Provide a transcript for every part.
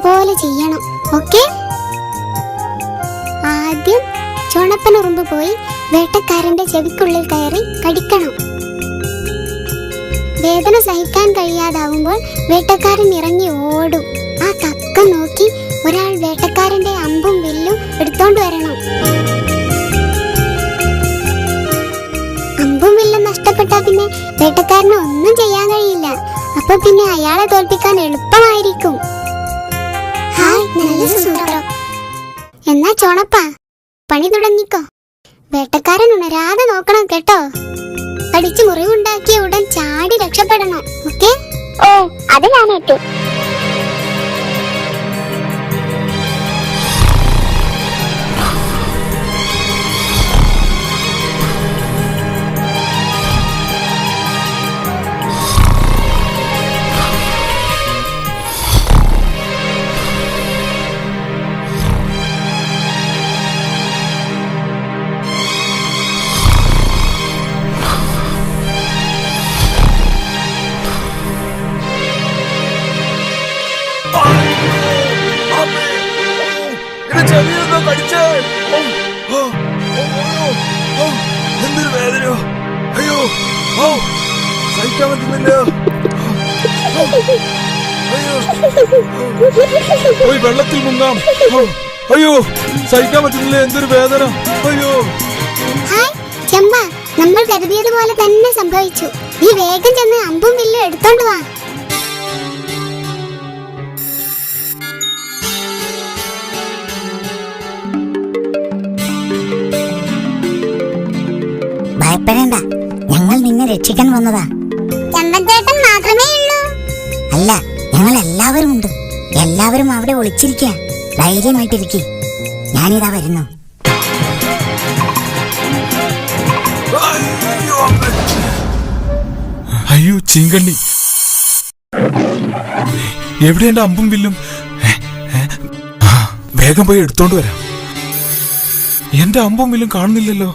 അതുപോലെ ചെയ്യണം. ഓക്കെ? ആദ്യം ചുണപ്പനുറുമ്പ് പോയി വേട്ടക്കാരന്റെ ചെവിക്കുള്ളിൽ കയറി കടിക്കണം. വേദന സഹിക്കാൻ കഴിയാതാവുമ്പോൾ വേട്ടക്കാരൻ ഇറങ്ങി ഓടും. ആ തക്ക നോക്കി ഒരാൾ വേട്ടക്കാരന്റെ അമ്പും വില്ലും എടുത്തോണ്ട് വരണം. അമ്പും വില്ലും നഷ്ടപ്പെട്ടാ പിന്നെ വേട്ടക്കാരന് ഒന്നും ചെയ്യാൻ കഴിയില്ല. അപ്പൊ പിന്നെ അയാളെ തോൽപ്പിക്കാൻ എളുപ്പമായിരിക്കും. എന്നാ ചോണപ്പ, പണി തുടങ്ങിക്കോ. വേട്ടക്കാരൻ ഉണരാതെ നോക്കണം കേട്ടോ. കടിച്ചു മുറിവുണ്ടാക്കിയ ഉടൻ ചാടി രക്ഷപ്പെടണം. ഓക്കെ? ഓ, അത് ഞാൻ ഏറ്റു. എന്തൊരു വേദനയോ! അയ്യോ, സഹിക്കാൻ പറ്റുന്നില്ല. പോയി വെള്ളത്തിൽ മുങ്ങാം. അയ്യോ, സഹിക്കാൻ പറ്റുന്നില്ല. എന്തൊരു വേദന! അയ്യോ. ഹായ് ചെമ്പ, നമ്മൾ കരുതിയതുപോലെ തന്നെ സംഭവിച്ചു. നീ വേഗം ചെന്ന് അമ്പും വില്ലും എടുത്തോണ്ട് വാ. ഭയപ്പെടേണ്ട, ഞങ്ങൾ നിന്നെ രക്ഷിക്കാൻ വന്നതാ. ചെമ്പൻചേട്ടൻ മാത്രമേ ഉള്ളൂ? അല്ല, ഞങ്ങൾ എല്ലാവരും ഉണ്ട്. എല്ലാവരും അവിടെ ഒളിച്ചിരിക്കുക. ധൈര്യമായിട്ടിരിക്കെ, ഞാനിതാ വരുന്നു. അയ്യോ ചീങ്കണ്ണി, എവിടെ എന്റെ അമ്പും വില്ലും? വേഗം പോയി എടുത്തോണ്ട് വരാം. എന്റെ അമ്പും വില്ലും കാണുന്നില്ലല്ലോ.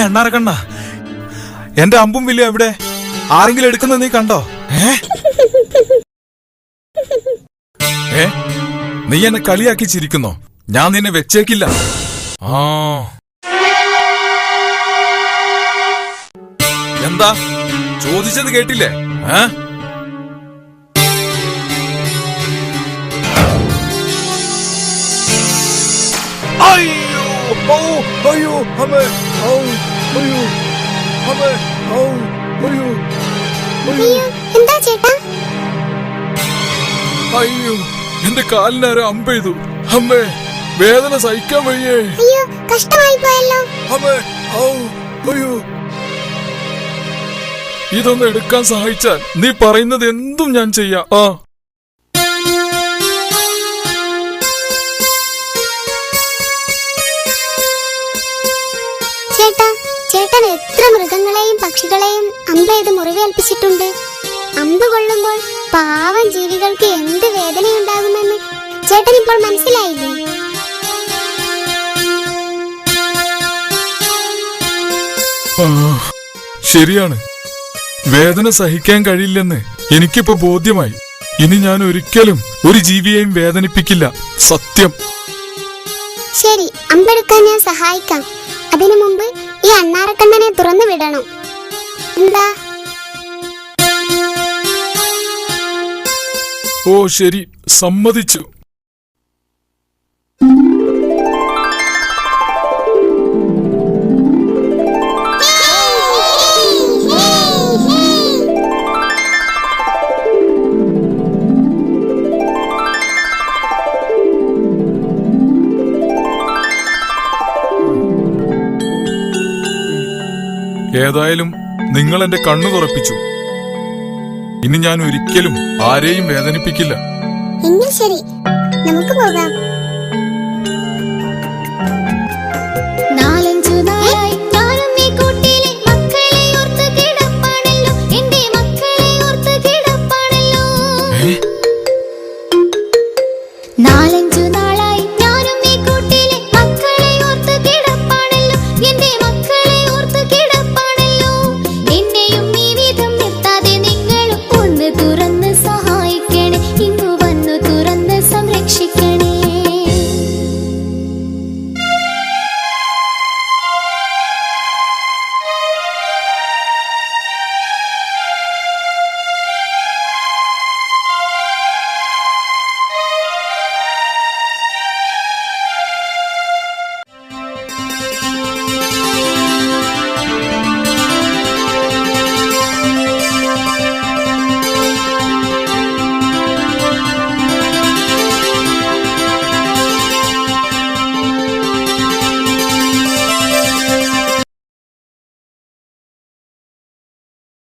അണ്ണാറക്കണ്ണ, എന്റെ അമ്പും വില്ലും എവിടെ? ആരെങ്കിലും എടുക്കുന്നത് നീ കണ്ടോ? നീ എന്നെ കളിയാക്കി ചിരിക്കുന്നോ? ഞാൻ നിന്നെ വെച്ചേക്കില്ല. എന്താ ചോദിച്ചത് കേട്ടില്ലേ? അയ്യോ, അയ്യോ, അമ്മേ, അയ്യോ, അമ്മേ, അയ്യോ, എന്താ ചേട്ടാ? അയ്യോ, എന്റെ കാലിനാരോ അമ്പെയ്തു. അമ്മേ, വേദന സഹിക്കാൻ വയ്യേ. അയ്യോ, കഷ്ടമായി പോയല്ലോ. അമ്മേ, അയ്യോ. ഇതൊന്ന് എടുക്കാൻ സഹായിച്ചാൽ നീ പറയുന്നത് എന്തും ഞാൻ ചെയ്യാം. ചേട്ടൻ എത്ര മൃഗങ്ങളെയും പക്ഷികളെയും അമ്പെയ്ത് മുറിവേൽപ്പിച്ചിട്ടുണ്ട്. അമ്പ് കൊള്ളുമ്പോൾ പാവം ജീവികൾക്ക് എന്ത് വേദനയുണ്ടാകുമെന്ന് ചേട്ടൻ ഇപ്പോൾ മനസ്സിലായില്ലേ? ശരിയാണ്, വേദന സഹിക്കാൻ കഴിയില്ലെന്ന് എനിക്കിപ്പോ ബോധ്യമായി. ഇനി ഞാൻ ഒരിക്കലും ഒരു ജീവിയെയും വേദനിപ്പിക്കില്ല. സത്യം. ശരി, അമ്പെടുക്കാൻ ഞാൻ സഹായിക്കാം. അതിനു മുമ്പ് ഈ അണ്ണാറക്കണ്ണനെ തുറന്നു വിടണം. എന്താ? ഓ ശരി, സമ്മതിച്ചു. ഏതായാലും നിങ്ങൾ എന്റെ കണ്ണു തുറപ്പിച്ചു. ഇനി ഞാൻ ഒരിക്കലും ആരെയും വേദനിപ്പിക്കില്ല. എങ്കിൽ ശരി, നമുക്ക് പോകാം. നാലഞ്ച്